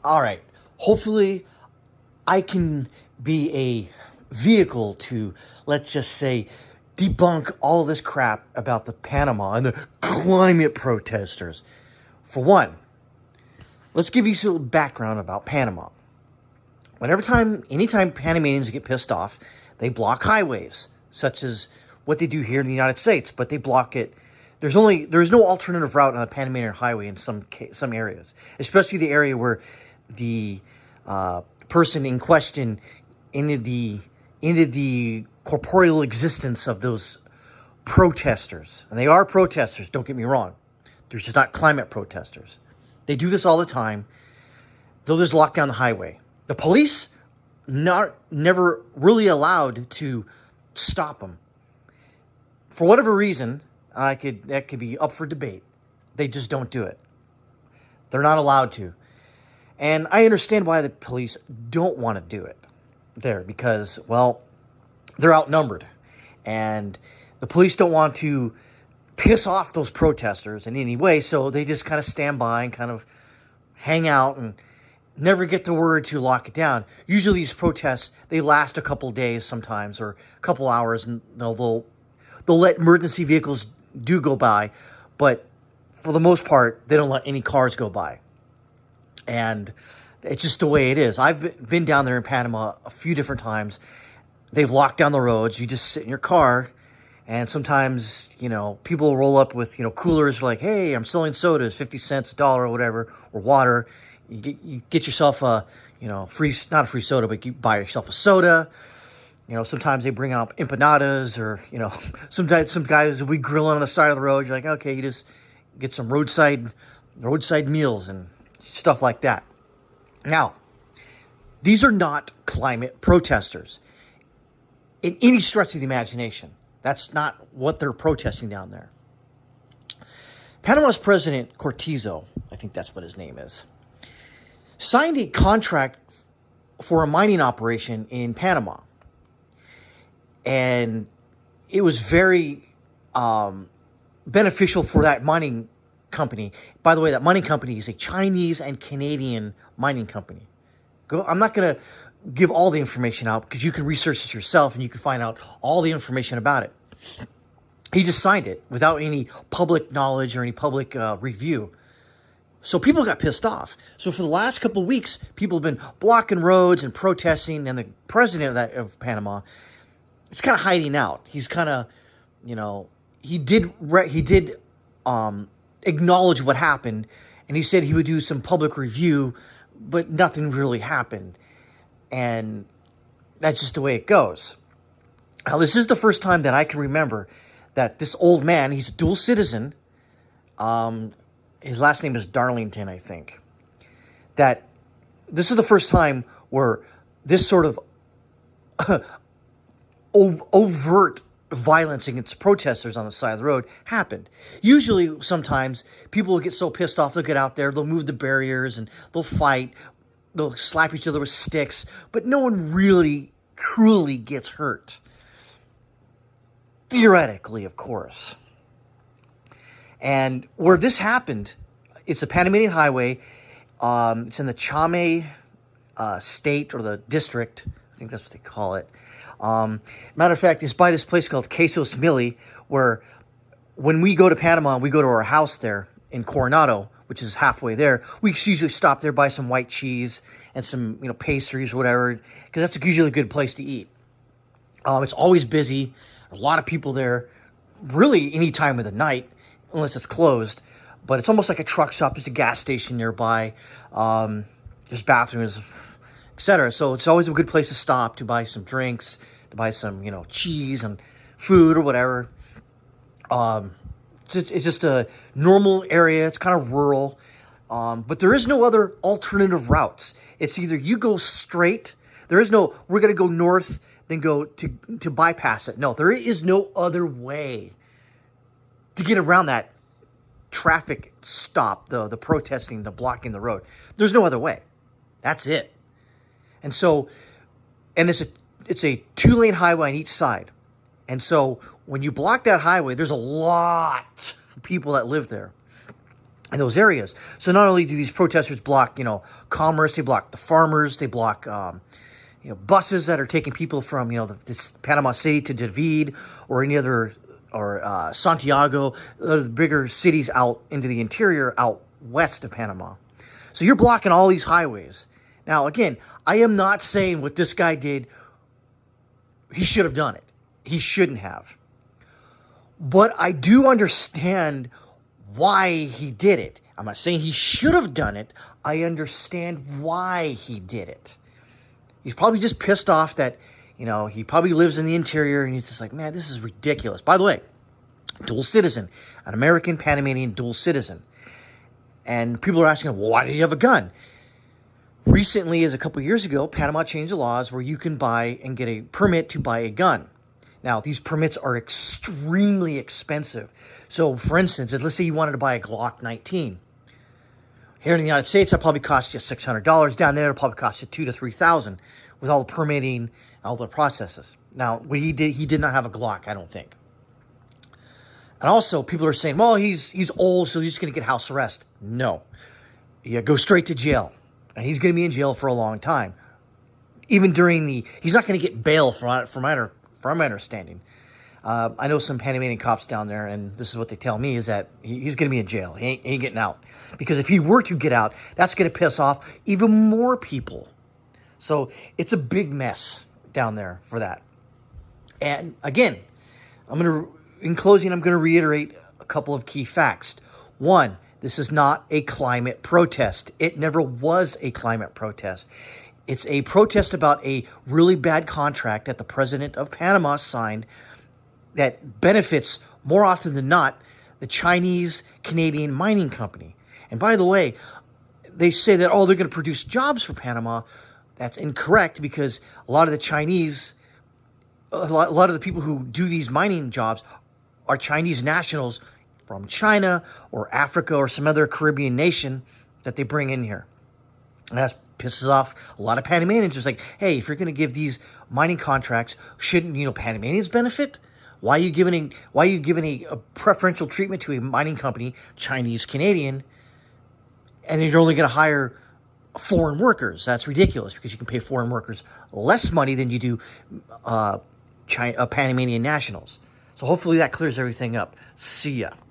All right. Hopefully, I can be a vehicle to, let's just say, debunk all this crap about the Panama and the climate protesters. For one, let's give you some background about Panama. Anytime Panamanians get pissed off, they block highways, such as what they do here in the United States, but they block it. There's no alternative route on the Panamanian highway in some areas, especially the area where the person in question ended the corporeal existence of those protesters. And they are protesters, don't get me wrong. They're just not climate protesters. They do this all the time. They'll just lock down the highway. The police never really allowed to stop them. For whatever reason, that could be up for debate. They just don't do it. They're not allowed to. And I understand why the police don't want to do it there because, well, they're outnumbered. And the police don't want to piss off those protesters in any way, so they just kind of stand by and kind of hang out and never get the word to lock it down. Usually these protests, they last a couple days sometimes or a couple hours, and they'll let emergency vehicles do go by, but for the most part, they don't let any cars go by. And it's just the way it is. I've been down there in Panama a few different times. They've locked down the roads. You just sit in your car, and sometimes, people roll up with, coolers like, hey, I'm selling sodas, 50 cents, $1 or whatever, or water. You get yourself a, not a free soda, but you buy yourself a soda. Sometimes they bring out empanadas or, sometimes some guys will be grilling on the side of the road. You're like, okay, you just get some roadside meals and stuff like that. Now, these are not climate protesters in any stretch of the imagination. That's not what they're protesting down there. Panama's president, Cortizo, I think that's what his name is, signed a contract for a mining operation in Panama. And it was very beneficial for that mining company. By the way, that mining company is a Chinese and Canadian mining company. I'm not going to give all the information out because you can research it yourself and you can find out all the information about it. He just signed it without any public knowledge or any public review. So people got pissed off. So for the last couple of weeks, people have been blocking roads and protesting, and the president of Panama is kind of hiding out. He's kind of, he did acknowledge what happened, and he said he would do some public review, but nothing really happened. And that's just the way it goes. Now, this is the first time that I can remember that this old man, he's a dual citizen. His last name is Darlington, I think. That this is the first time where this sort of overt violence against protesters on the side of the road happened. Usually, sometimes people will get so pissed off, they'll get out there, they'll move the barriers, and they'll fight. They'll slap each other with sticks, but no one really, truly gets hurt. Theoretically, of course. And where this happened, it's a Panamanian highway. It's in the Chame state or the district. I think that's what they call it. Matter of fact, it's by this place called Quesos Mili, where when we go to Panama, we go to our house there in Coronado, which is halfway there. We usually stop there, buy some white cheese and some pastries or whatever, because that's usually a good place to eat. It's always busy. A lot of people there, really any time of the night, unless it's closed. But it's almost like a truck stop. There's a gas station nearby. There's bathrooms, etc. So it's always a good place to stop to buy some drinks, to buy some, cheese and food or whatever. It's just a normal area. It's kind of rural. But there is no other alternative routes. It's either you go straight. There is no, we're going to go north, then go to bypass it. No, there is no other way to get around that traffic stop, the protesting, the blocking the road. There's no other way. That's it. And so, and it's a 2-lane highway on each side. And so when you block that highway, there's a lot of people that live there. in those areas. So not only do these protesters block, commerce, they block the farmers, they block, buses that are taking people from, this Panama City to David or any other, or Santiago, the bigger cities out into the interior, out west of Panama. So you're blocking all these highways. Now, again, I am not saying what this guy did, he should have done it. He shouldn't have. But I do understand why he did it. I'm not saying he should have done it. I understand why he did it. He's probably just pissed off that, he probably lives in the interior and he's just like, man, this is ridiculous. By the way, dual citizen, an American Panamanian dual citizen. And people are asking, well, why did he have a gun? Recently, as a couple years ago, Panama changed the laws where you can buy and get a permit to buy a gun. Now, these permits are extremely expensive. So, for instance, let's say you wanted to buy a Glock 19. Here in the United States, that probably cost you $600. Down there, it'll probably cost you $2,000 to $3,000 with all the permitting, all the processes. Now, what he did not have a Glock, I don't think. And also, people are saying, well, he's old, so he's just going to get house arrest. No. Yeah, go straight to jail. And he's going to be in jail for a long time. Even during he's not going to get bail from my understanding. I know some Panamanian cops down there, and this is what they tell me, is that he's going to be in jail. He ain't getting out. Because if he were to get out, that's going to piss off even more people. So it's a big mess down there for that. And again, in closing, I'm going to reiterate a couple of key facts. One, this is not a climate protest. It never was a climate protest. It's a protest about a really bad contract that the president of Panama signed that benefits, more often than not, the Chinese-Canadian mining company. And by the way, they say that, they're going to produce jobs for Panama. That's incorrect, because a lot of the Chinese, a lot of the people who do these mining jobs are Chinese nationals from China or Africa or some other Caribbean nation that they bring in here. And that pisses off a lot of Panamanians. It's like, hey, if you're going to give these mining contracts, shouldn't, Panamanians benefit? Why are you giving a preferential treatment to a mining company, Chinese Canadian, and you're only going to hire foreign workers? That's ridiculous, because you can pay foreign workers less money than you do Panamanian nationals. So hopefully that clears everything up. See ya.